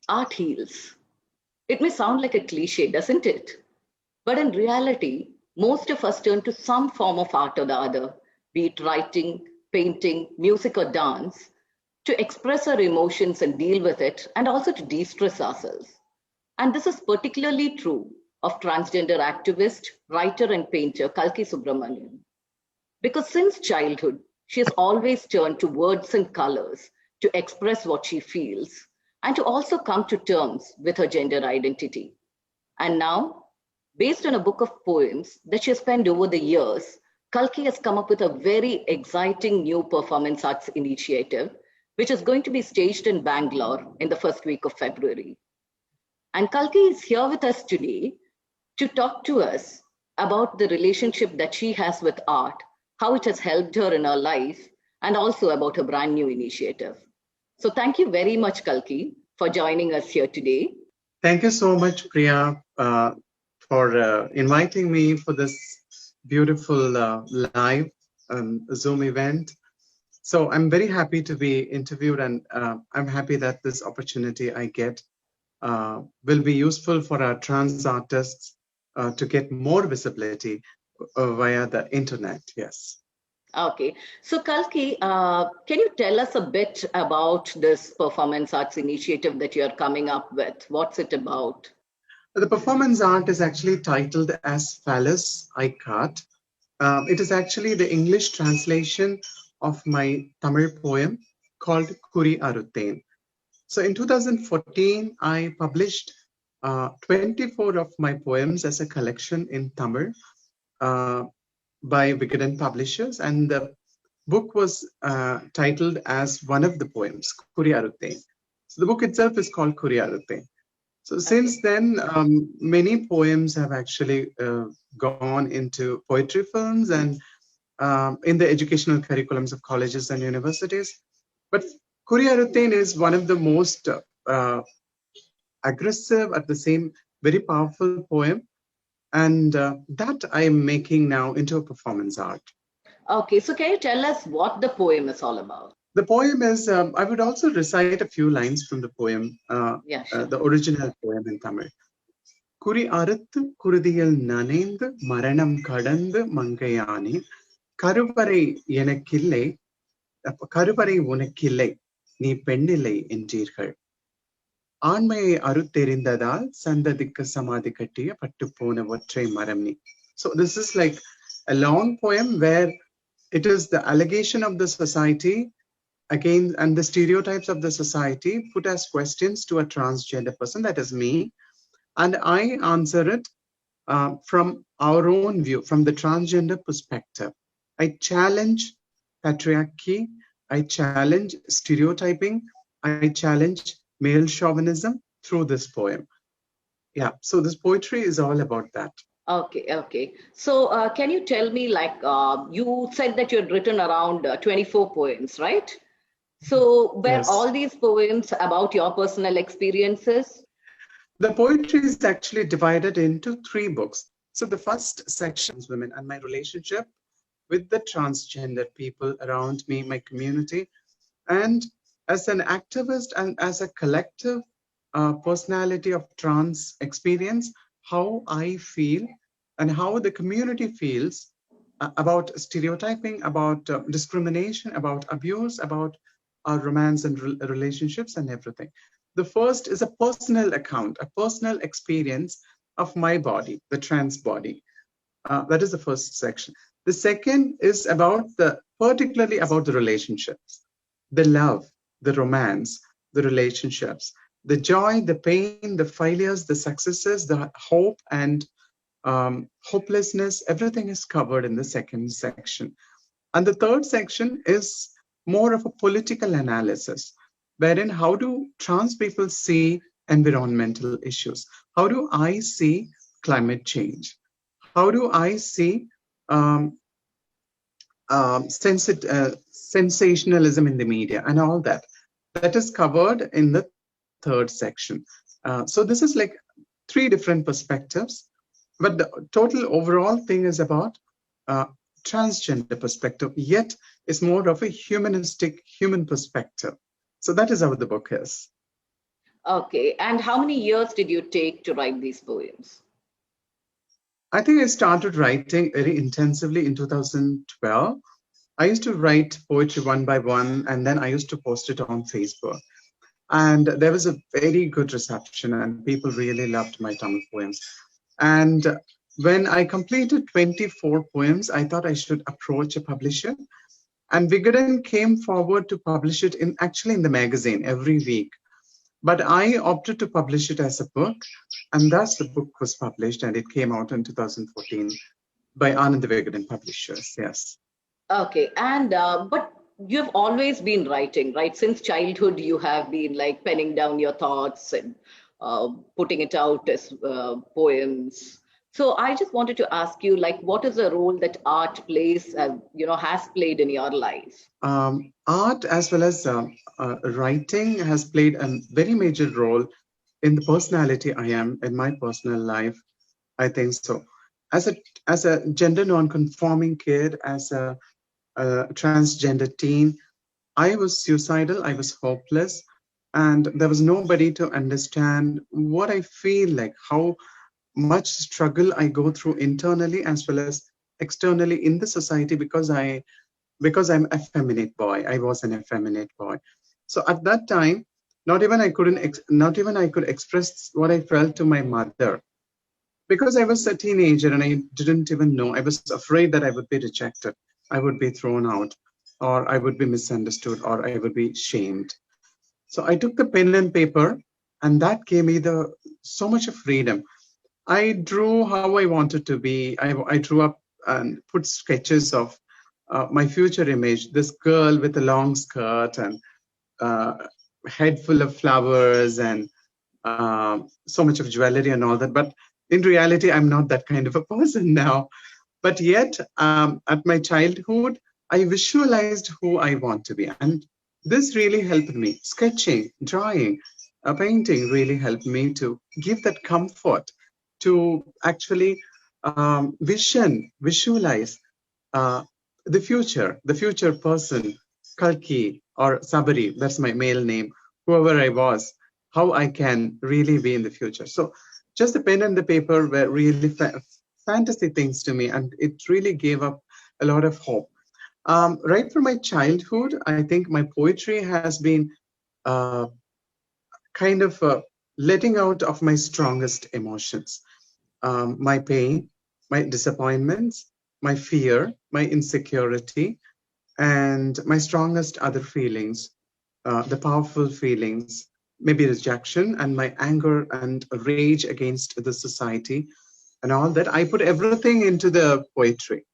art heals. It may sound like a cliche, doesn't it? But in reality, most of us turn to some form of art or the other, be it writing, painting, music, or dance, to express our emotions and deal with it, and also to de stress ourselves. And this is particularly true of transgender activist, writer, and painter Kalki Subramaniam. Because since childhood, she has always turned to words and colors to express what she feels and to also come to terms with her gender identity. And now, based on a book of poems that she has penned over the years, Kalki has come up with a very exciting new performance arts initiative, which is going to be staged in Bangalore in the first week of February. And Kalki is here with us today to talk to us about the relationship that she has with art, how it has helped her in her life, and also about her brand new initiative. So thank you very much, Kalki, for joining us here today. Thank you so much, Priya, for inviting me for this beautiful live Zoom event. So I'm very happy to be interviewed, and I'm happy that this opportunity I get will be useful for our trans artists to get more visibility via the internet. Yes. Okay, so Kalki, can you tell us a bit about this performance arts initiative that you're coming up with? What's it about? The performance art is actually titled as Phallus I Cut. It is actually the English translation of my Tamil poem called Kuri Arutten. So in 2014, I published 24 of my poems as a collection in Tamil uh, by Vigadan Publishers, and the book was titled as one of the poems, Kuri Arutten. So the book itself is called Kuri Arutten. So since then, many poems have actually gone into poetry films and in the educational curriculums of colleges and universities. But Kuri Arutten is one of the most aggressive, at the same very powerful poem, and that I am making now into a performance art. Okay, so can you tell us what the poem is all about? The poem is, I would also recite a few lines from the poem, Yeah, sure. the original poem in Tamil. குறி அறுத்து குருதியில் நனைந்து மரணம் கடந்து மங்கையானே கருவறை எனக்கில்லை கருவறை உனக்கில்லை நீ பெண்ணில்லை என்றீர்கள் ஆண்மையை அறுத்தெறிந்ததால் சந்ததிக்கு சமாதி கட்டிய பட்டுப்போன ஒற்றை மரம் நீ. So this is like a long poem where it is the allegation of the society again and the stereotypes of the society put as questions to a transgender person, that is me, and I answer it from our own view, from the transgender perspective. I challenge patriarchy, I challenge stereotyping, I challenge male chauvinism through this poem. Yeah, so this poetry is all about that. Okay, okay. So can you tell me, like, you said that you had written around 24 poems, right? So were Yes. all these poems about your personal experiences? The poetry is actually divided into 3 books. So the first section is women and my relationship with the transgender people around me, my community, and as an activist and as a collective personality of trans experience, how I feel and how the community feels about stereotyping, about discrimination, about abuse, about our romance and relationships and everything. The first is a personal account, a personal experience of my body, the trans body. That is the first section. The second is particularly about the relationships, the love, the romance, the relationships, the joy, the pain, the failures, the successes, the hope and hopelessness. Everything is covered in the second section. And the third section is more of a political analysis, wherein how do trans people see environmental issues? How do I see climate change? How do I see sensationalism in the media and all that? That is covered in the third section. So this is like 3 different perspectives, but the total overall thing is about transgender perspective, yet is more of a humanistic, human perspective. So that is how the book is. Okay. And how many years did you take to write these poems? I think I started writing very intensively in 2012. I used to write poetry one by one, and then I used to post it on Facebook. And there was a very good reception, and people really loved my Tamil poems. And when I completed 24 poems, I thought I should approach a publisher. And Vigadan came forward to publish it in actually in the magazine every week. But I opted to publish it as a book, and thus the book was published, and it came out in 2014 by Anand Vigadan Publishers. Yes. Okay. And, but you've always been writing, right? Since childhood, you have been like penning down your thoughts and putting it out as poems. So I just wanted to ask you, like, what is the role that art plays, has played in your life? Art as well as writing has played a very major role in the personality I am in my personal life. I think so. As a gender non-conforming kid, as a transgender teen, I was suicidal. I was hopeless, and there was nobody to understand what I feel like, how much struggle I go through internally as well as externally in the society because I'm a effeminate boy. I was an effeminate boy. So at that time, not even I could express what I felt to my mother because I was a teenager and I didn't even know. I was afraid that I would be rejected, I would be thrown out, or I would be misunderstood, or I would be shamed. So I took the pen and paper, and that gave me the so much of freedom. I drew how I wanted to be. I drew up and put sketches of my future image, this girl with a long skirt and uh, head full of flowers and so much of jewelry and all that. But in reality, I'm not that kind of a person now. But yet, at my childhood, I visualized who I want to be. And this really helped me. Sketching, drawing, painting really helped me to give that comfort to actually visualize uh, the future person, Kalki or Sabari, that's my male name, whoever I was, how I can really be in the future. So just the pen and the paper were really fantasy things to me, and it really gave up a lot of hope. Right from my childhood, I think my poetry has been uh, kind of letting out of my strongest emotions, my pain, my disappointments, my fear, my insecurity, and my strongest other feelings, the powerful feelings, maybe rejection and my anger and rage against the society and all that. I put everything into the poetry.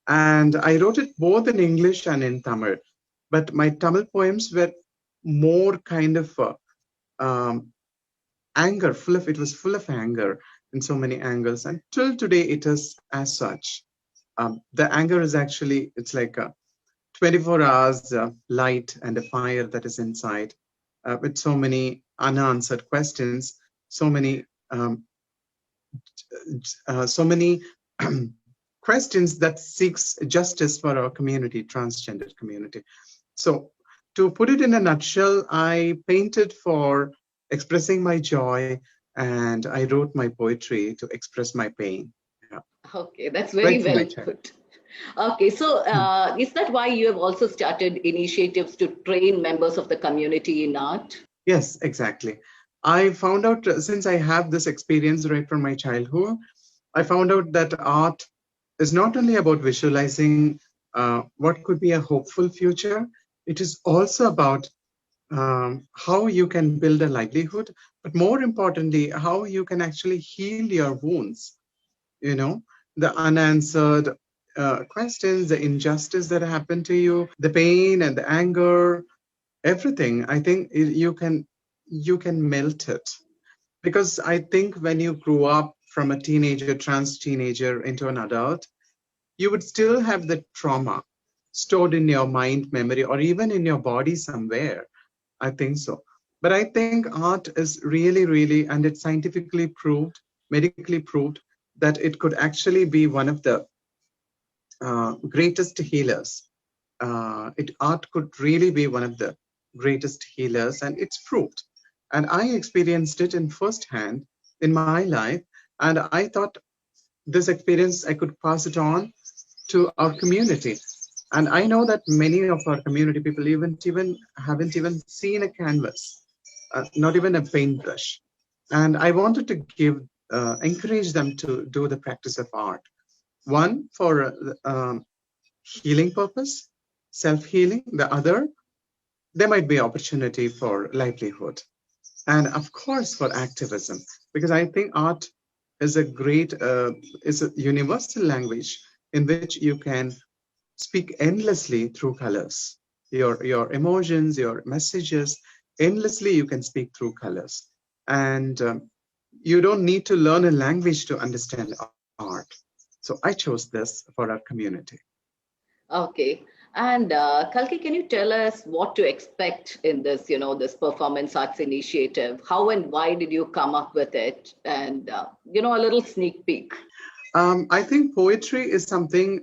And I wrote it both in English and in Tamil. But my Tamil poems were more kind of um, anger, it was full of anger in so many angles. And till today, it is as such. The anger is actually, it's like a 24 hours light and a fire that is inside with so many unanswered questions, so many so many questions that seeks justice for our community, transgender community. So to put it in a nutshell, I painted for expressing my joy, and I wrote my poetry to express my pain. Yeah. Okay, that's very Right from my well child. put. Okay, so is that why you have also started initiatives to train members of the community in art? Yes, exactly. I found out since I have this experience right from my childhood, I found out that art is not only about visualizing what could be a hopeful future, it is also about how you can build a livelihood, but more importantly, how you can actually heal your wounds, you know, the unanswered questions, the injustice that happened to you, the pain and the anger, everything. I think you can melt it because I think when you grew up from a teenager, trans teenager into an adult, you would still have the trauma stored in your mind, memory, or even in your body somewhere. I think so. But I think art is really, really, and it's scientifically proved, medically proved, that it could actually be one of the greatest healers. Art could really be one of the greatest healers, and it's proved. And I experienced it in firsthand in my life. And I thought this experience, I could pass it on to our community. And I know that many of our community people haven't even seen a canvas, not even a paintbrush. And I wanted to encourage them to do the practice of art. One for healing purpose, self-healing. The other, there might be opportunity for livelihood. And of course for activism, because I think art is is a universal language in which you can speak endlessly through colors. Your emotions, your messages, endlessly you can speak through colors. And you don't need to learn a language to understand art. So I chose this for our community. Okay. And Kalki, can you tell us what to expect in this, this performance arts initiative? How and why did you come up with it? And, a little sneak peek. I think poetry is something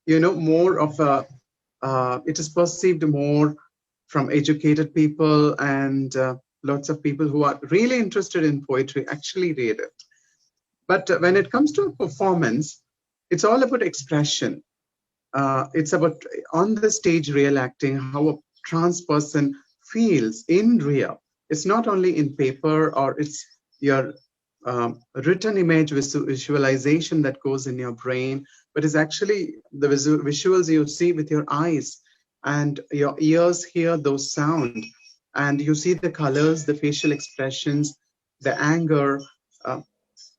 more of it is perceived more from educated people, and lots of people who are really interested in poetry actually read it. But when it comes to a performance, it's all about expression. It's about on the stage real acting, how a trans person feels in real. It's not only in paper, or it's your written image visualization that goes in your brain, but it's actually the visuals you see with your eyes, and your ears hear those sound, and you see the colors, the facial expressions, the anger, uh,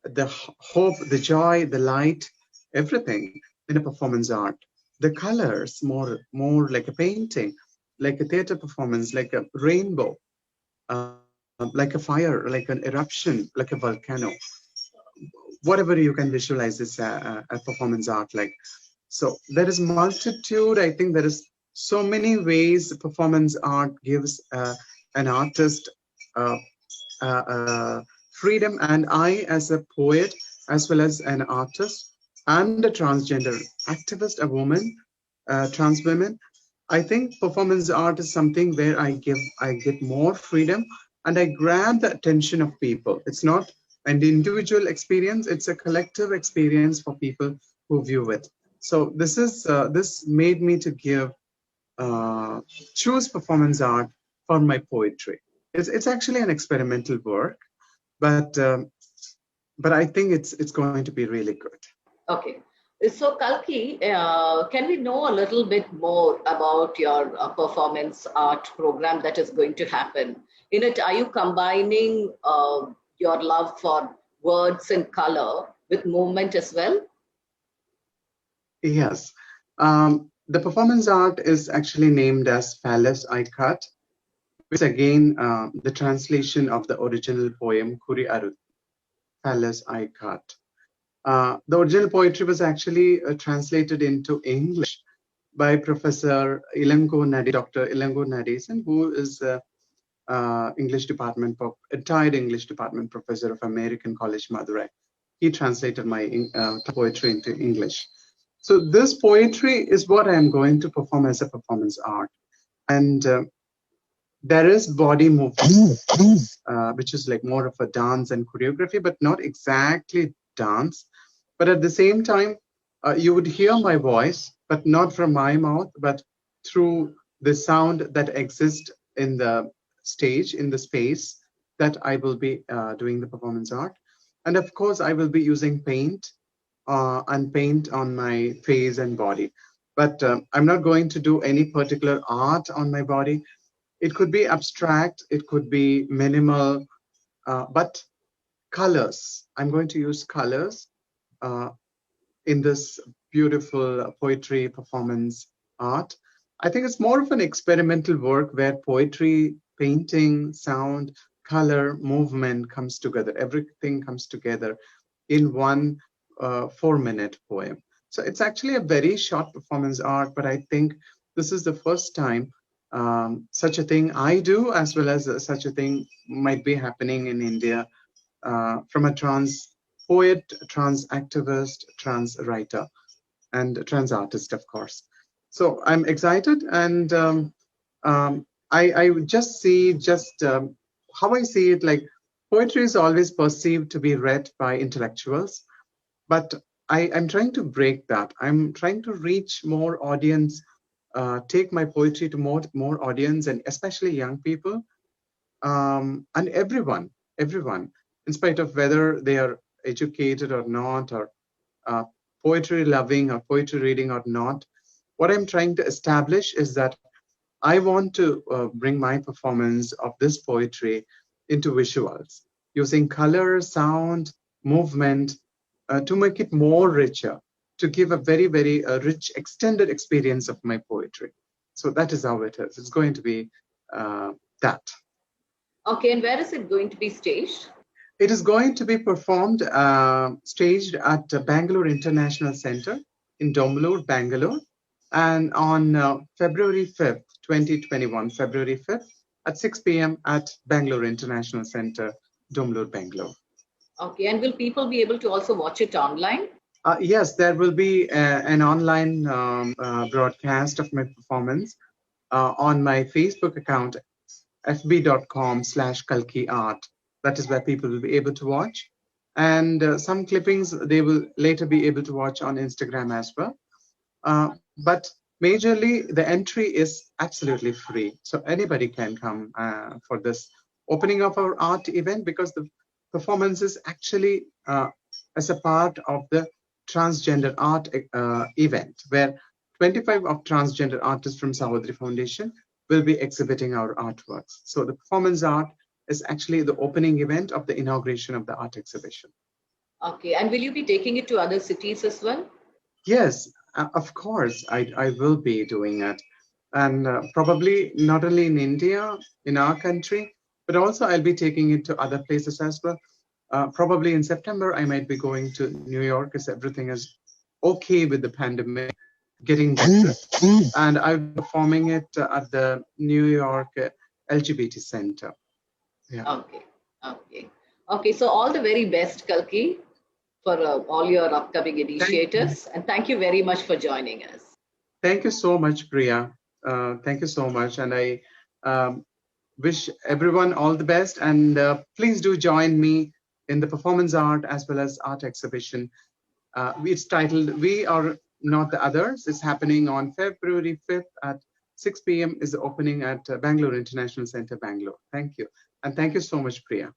the hope, the joy, the light, everything in a performance art. The colors, more like a painting, like a theater performance, like a rainbow, like a fire, like an eruption, like a volcano. Whatever you can visualize is a performance art like. So there is multitude. I think there is so many ways performance art gives an artist uh, freedom. And I, as a poet, as well as an artist and a transgender activist, a woman, trans women, I think performance art is something where I get more freedom, and I grab the attention of people. It's not an individual experience; it's a collective experience for people who view it. So this made me to choose performance art for my poetry. It's actually an experimental work, but I think it's going to be really good. Okay. So, Kalki, can we know a little bit more about your performance art program that is going to happen? In it, are you combining your love for words and color with movement as well? Yes. The performance art is actually named as Phallus I Cut, which is again the translation of the original poem Kuri Aru, Phallus I Cut. The original poetry was actually translated into English by Professor Dr. Ilango Nadison, who is retired English department professor of American College, Madurai. He translated my poetry into English. So this poetry is what I am going to perform as a performance art. And there is body movement, which is like more of a dance and choreography, but not exactly dance. But at the same time, you would hear my voice, but not from my mouth, but through the sound that exists in the stage, in the space that I will be doing the performance art. And of course, I will be using paint and paint on my face and body. But I'm not going to do any particular art on my body. It could be abstract, it could be minimal, but colors. I'm going to use colors uh, in this beautiful poetry performance art. I think it's more of an experimental work where poetry, painting, sound, color, movement comes together. Everything comes together in one 4-minute poem. So it's actually a very short performance art, but I think this is the first time such a thing I do, as well as such a thing might be happening in India from a trans poet, trans activist, trans writer, and trans artist, of course. So I'm excited, and I would just see how I see it, like poetry is always perceived to be read by intellectuals, but I'm trying to break that. I'm trying to reach more audience, take my poetry to more audience, and especially young people, and everyone, in spite of whether they are educated or not, or uh, poetry loving or poetry reading or not. What I'm trying to establish is that I want to bring my performance of this poetry into visuals, using color, sound, movement, to make it more richer, to give a very rich, extended experience of my poetry. So that is how it is. It's going to be that. Okay, and where is it going to be staged? It is going to be performed, staged at Bangalore International Center in Dombalur, Bangalore, and on February 5th, 2021, February 5th at 6 p.m. at Bangalore International Center, Dombalur, Bangalore. Okay, and will people be able to also watch it online? Yes, there will be an online broadcast of my performance on my Facebook account, fb.com/Kalki Art. That is where people will be able to watch. And some clippings they will later be able to watch on Instagram as well. But majorly, the entry is absolutely free. So anybody can come for this opening of our art event, because the performance is actually as a part of the transgender art event, where 25 of transgender artists from Sahodri Foundation will be exhibiting our artworks. So the performance art is actually the opening event of the inauguration of the art exhibition. Okay, and will you be taking it to other cities as well? Yes, of course, I will be doing it. And probably not only in India, in our country, but also I'll be taking it to other places as well. Probably in September, I might be going to New York as everything is okay with the pandemic getting better. And I'll be performing it at the New York LGBT Center. Yeah. Okay, okay. Okay, so all the very best, Kalki, for all your upcoming initiatives. And thank you very much for joining us. Thank you so much, Priya. Thank you so much. And I wish everyone all the best. And please do join me in the performance art as well as art exhibition. It's titled We Are Not the Others. It's happening on February 5th at 6 p.m. is the opening at Bangalore International Center, Bangalore. Thank you. And thank you so much, Priya.